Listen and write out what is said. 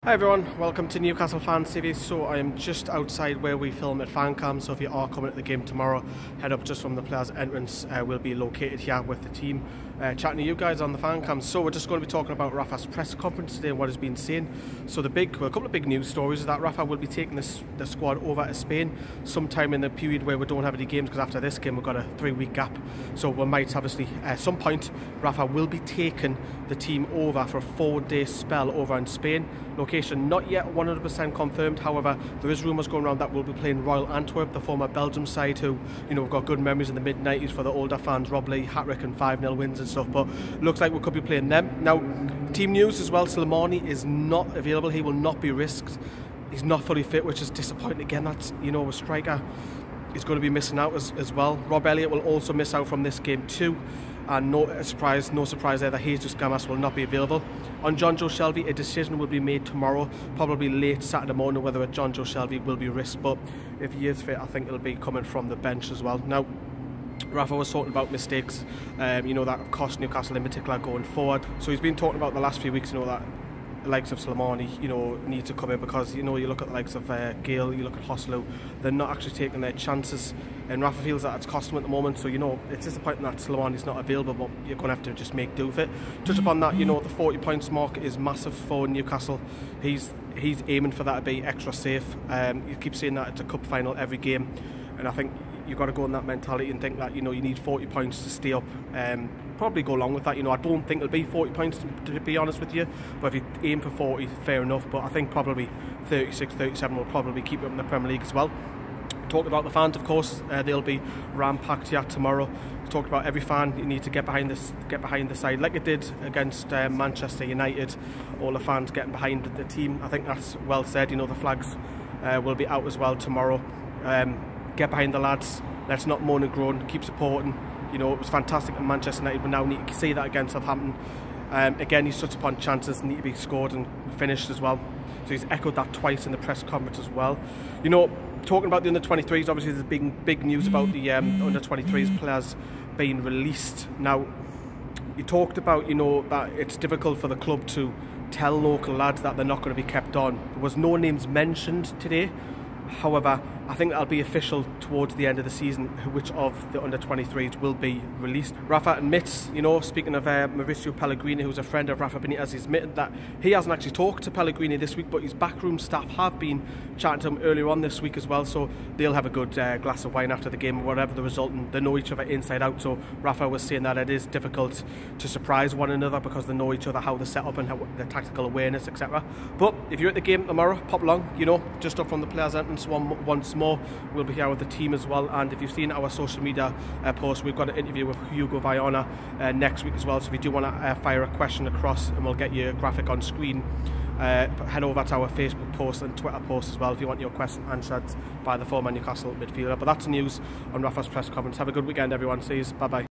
Hi everyone, welcome to Newcastle Fans TV. So I am just outside where we film at Fancam, so if you are coming to the game tomorrow, head up just from the players' entrance. We'll be located here with the team, chatting to you guys on the Fancam. So we're just going to be talking about Rafa's press conference today and what has been seen. So a couple of big news stories is that Rafa will be taking the squad over to Spain sometime in the period where we don't have any games, because after this game we've got a 3-week gap. So we might obviously, at some point, Rafa will be taking the team over for a 4-day spell over in Spain. Location not yet 100% confirmed, however there is rumours going around that we'll be playing Royal Antwerp, the former Belgium side, who, you know, we've got good memories in the mid-90s for the older fans, Rob Lee, hat-trick and 5-0 wins and stuff, but looks like we could be playing them. Now, team news as well, Slimani is not available, he will not be risked, he's not fully fit, which is disappointing. Again, that's, you know, a striker is going to be missing out as well. Rob Elliott will also miss out from this game too. And no surprise there that Jesus Gamas will not be available. On John Joe Shelby, a decision will be made tomorrow, probably late Saturday morning, whether John Joe Shelby will be risked. But if he is fit, I think it'll be coming from the bench as well. Now, Rafa was talking about mistakes, you know, that have cost Newcastle in particular going forward. So he's been talking about the last few weeks, you know, that the likes of Slimani, you know, need to come in, because, you know, you look at the likes of Gale, you look at Hoslu, they're not actually taking their chances, and Rafa feels that it's costing him at the moment. So, you know, it's disappointing that Slimani's not available, but you're going to have to just make do with it. Touch upon that, you know, the 40 points mark is massive for Newcastle. He's aiming for that to be extra safe. You keep saying that it's a cup final every game, and I think you've got to go in that mentality and think that, you know, you need 40 points to stay up. Probably go along with that. You know, I don't think it'll be 40 points to be honest with you, but if you aim for 40, fair enough. But I think probably 36, 37 will probably keep it up in the Premier League as well. Talked about the fans, of course, they'll be ram-packed here tomorrow. Talked about every fan, you need to get behind the side like it did against Manchester United. All the fans getting behind the team. I think that's well said. You know, the flags will be out as well tomorrow. Get behind the lads. Let's not moan and groan. Keep supporting. You know, it was fantastic at Manchester United, but now we need to see that against Southampton. Again, he's touched upon chances need to be scored and finished as well. So he's echoed that twice in the press conference as well. You know, talking about the under-23s, obviously there's big news about the under-23s players being released. Now, you talked about, you know, that it's difficult for the club to tell local lads that they're not going to be kept on. There was no names mentioned today. However, I think that'll be official towards the end of the season, which of the under-23s will be released. Rafa admits, you know, speaking of Mauricio Pellegrini, who's a friend of Rafa Benitez, he's admitted that he hasn't actually talked to Pellegrini this week, but his backroom staff have been chatting to him earlier on this week as well, so they'll have a good glass of wine after the game, whatever the result, and they know each other inside out. So Rafa was saying that it is difficult to surprise one another because they know each other, how they're set up and how their tactical awareness, etc. But if you're at the game tomorrow, pop along, you know, just up from the players' entrance once more. We'll be here with the team as well, and if you've seen our social media post, we've got an interview with Hugo Viana next week as well, so if you do want to fire a question across and we'll get your graphic on screen, head over to our Facebook post and Twitter post as well if you want your question answered by the former Newcastle midfielder. But that's news on Rafa's press conference. Have a good weekend everyone, see you, bye bye.